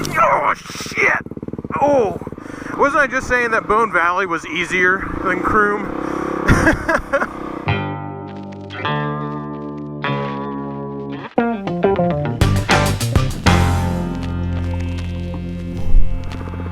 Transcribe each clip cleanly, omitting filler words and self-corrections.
Oh, shit! Oh! Wasn't I just saying that Bone Valley was easier than Croom?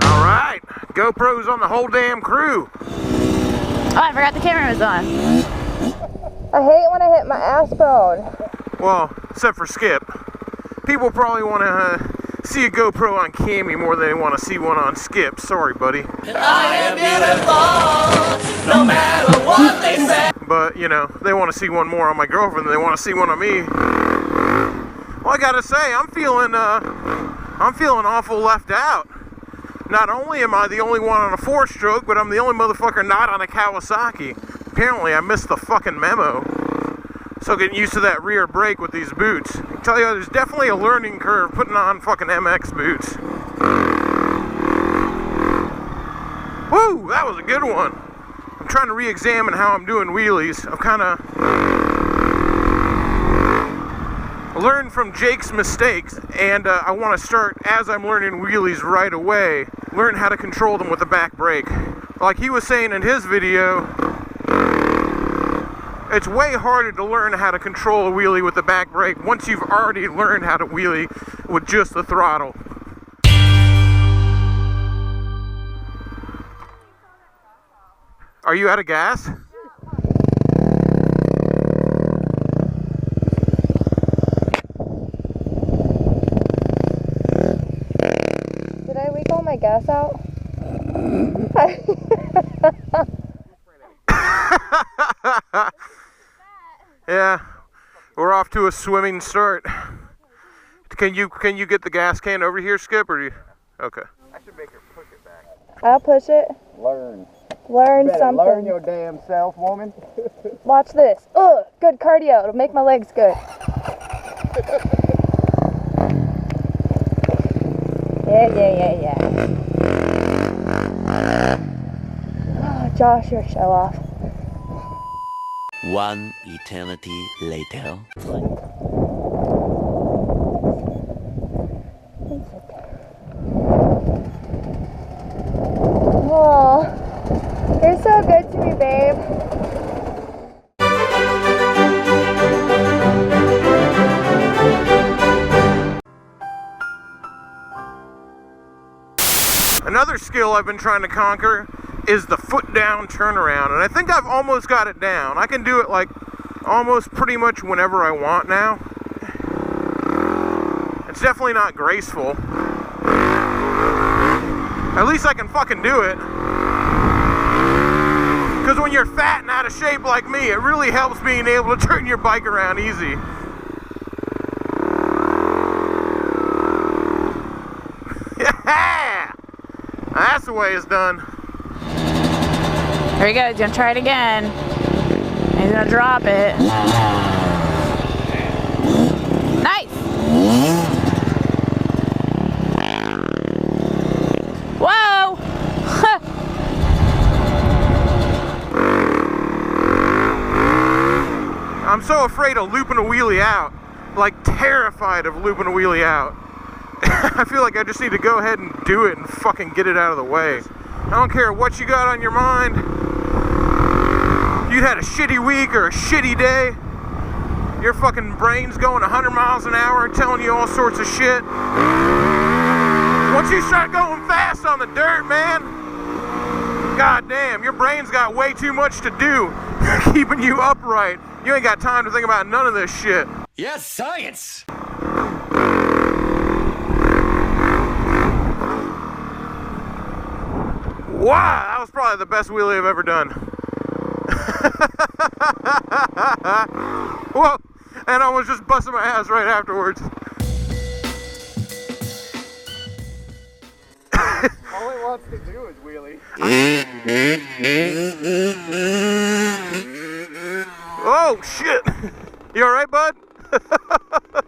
Alright! GoPro's on the whole damn crew! Oh, I forgot the camera was on. I hate when I hit my ass bone. Well, except for Skip. People probably want to see a GoPro on Cammie more than they want to see one on Skip. Sorry, buddy. I am beautiful, no matter what they say. But, you know, they want to see one more on my girlfriend than they want to see one on me. Well, I gotta say, I'm feeling awful left out. Not only am I the only one on a 4-stroke, but I'm the only motherfucker not on a Kawasaki. Apparently, I missed the fucking memo. So getting used to that rear brake with these boots. I can tell you, there's definitely a learning curve putting on fucking MX boots. Woo, that was a good one. I'm trying to re-examine how I'm doing wheelies. I've kind of learned from Jake's mistakes, and I want to start, as I'm learning wheelies right away, learn how to control them with the back brake. Like he was saying in his video, it's way harder to learn how to control a wheelie with the back brake once you've already learned how to wheelie with just the throttle. Are you out of gas? Did I leak all my gas out? Yeah, we're off to a swimming start. Can you get the gas can over here, Skip, or do you? Okay. I should make her push it back. I'll push it. Learn. Learn something. Learn your damn self, woman. Watch this. Ugh, good cardio. It'll make my legs good. Yeah. Oh, Josh, you're a show off. One eternity later. Oh, you're so good to me, babe. Another skill I've been trying to conquer is the foot down turnaround, and I think I've almost got it down. I can do it like almost pretty much whenever I want now. It's definitely not graceful. At least I can fucking do it. Because when you're fat and out of shape like me, it really helps being able to turn your bike around easy. Yeah! That's the way it's done. Here he goes. He's gonna try it again. He's gonna drop it. Nice. Whoa! I'm so afraid of looping a wheelie out. Like terrified of looping a wheelie out. I feel like I just need to go ahead and do it and fucking get it out of the way. I don't care what you got on your mind. If you had a shitty week or a shitty day, your fucking brain's going 100 miles an hour telling you all sorts of shit. Once you start going fast on the dirt, man, god damn, your brain's got way too much to do keeping you upright. You ain't got time to think about none of this shit. Yes, science! Wow, that was probably the best wheelie I've ever done. Whoa, and I was just busting my ass right afterwards. All it wants to do is wheelie. Oh, shit. You alright, bud?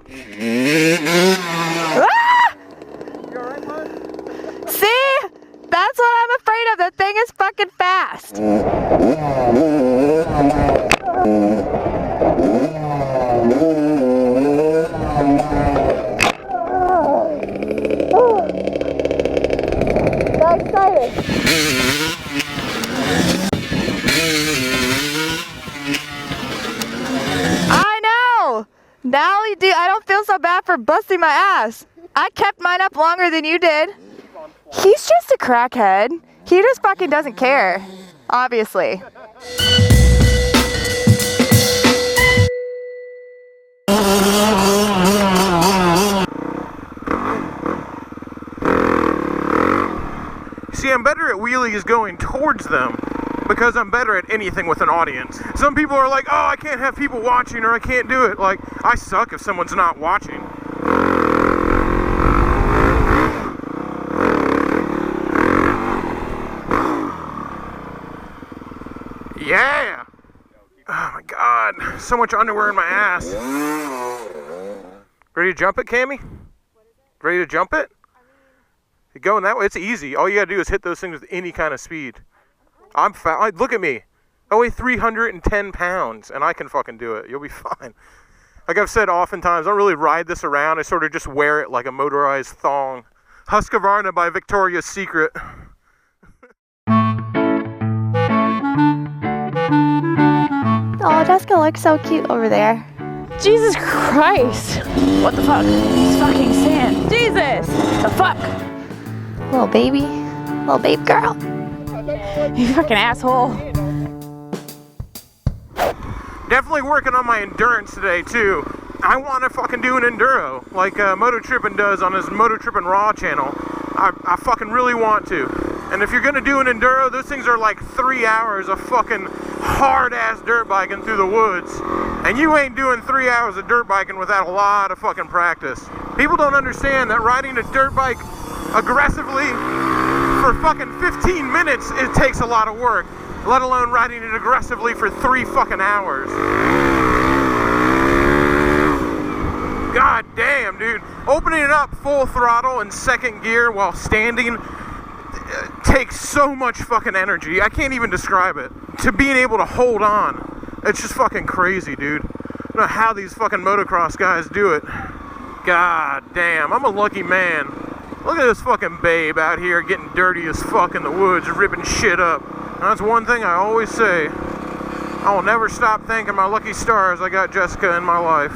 You alright, bud? See? That's what I'm afraid of. The thing is fucking fast. excited. I know! Now I don't feel so bad for busting my ass. I kept mine up longer than you did. He's just a crackhead. He just fucking doesn't care. Obviously. See, I'm better at wheelies going towards them because I'm better at anything with an audience. Some people are like, oh, I can't have people watching or I can't do it. Like, I suck if someone's not watching. Yeah! Oh my god, so much underwear in my ass. Ready to jump it, Cammie? Ready to jump it? You going that way? It's easy. All you gotta do is hit those things with any kind of speed. I'm fat. Look at me. I weigh 310 pounds and I can fucking do it. You'll be fine. Like I've said oftentimes, I don't really ride this around. I sort of just wear it like a motorized thong. Husqvarna by Victoria's Secret. Oh, Jessica looks so cute over there. Jesus Christ! What the fuck? It's fucking sand. Jesus! The fuck? Little baby girl. You fucking asshole. Definitely working on my endurance today too. I want to fucking do an enduro like Moto Trippin' does on his Moto Trippin' Raw channel. I fucking really want to. And if you're gonna do an enduro, those things are like 3 hours of fucking hard ass dirt biking through the woods. And you ain't doing 3 hours of dirt biking without a lot of fucking practice. People don't understand that riding a dirt bike aggressively for fucking 15 minutes, it takes a lot of work, let alone riding it aggressively for 3 fucking hours. God damn, dude. Opening it up full throttle in second gear while standing takes so much fucking energy. I can't even describe it. To being able to hold on, it's just fucking crazy, dude. I don't know how these fucking motocross guys do it. God damn, I'm a lucky man. Look at this fucking babe out here getting dirty as fuck in the woods, ripping shit up. And that's one thing I always say. I will never stop thanking my lucky stars I got Jessica in my life.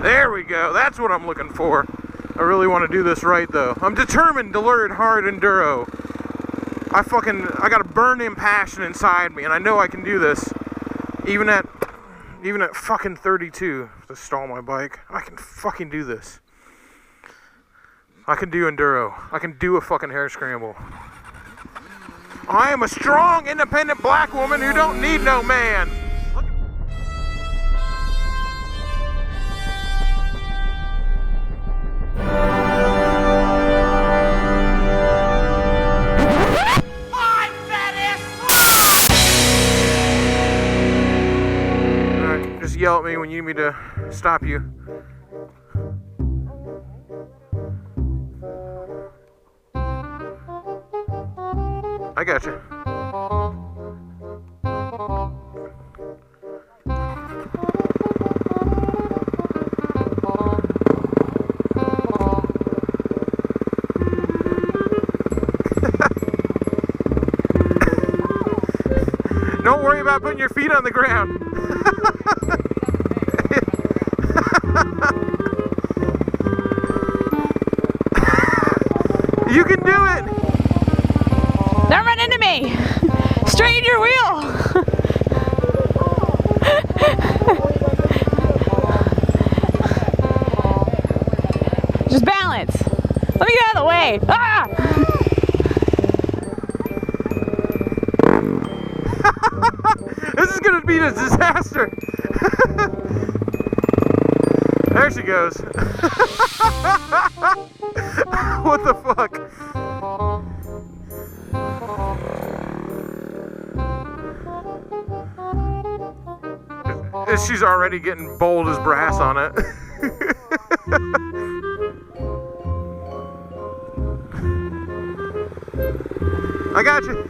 There we go. That's what I'm looking for. I really want to do this right though. I'm determined to learn hard enduro. I got a burning passion inside me and I know I can do this. Even at fucking 32 to stall my bike. I can fucking do this. I can do enduro. I can do a fucking hair scramble. I am a strong, independent black woman who don't need no man. Yell at me when you need me to stop you. I got you. Don't worry about putting your feet on the ground. You can do it! Don't run into me! Straighten your wheel! Just balance! Let me get out of the way! Ah! This is gonna be a disaster! There she goes. What the fuck? She's already getting bold as brass on it. I got you.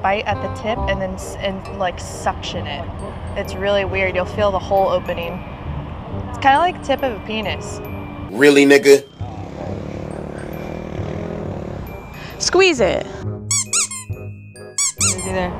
bite at the tip and then like suction it. It's really weird. You'll feel the hole opening. It's kind of like the tip of a penis. Really, nigga? Squeeze it. Is he there?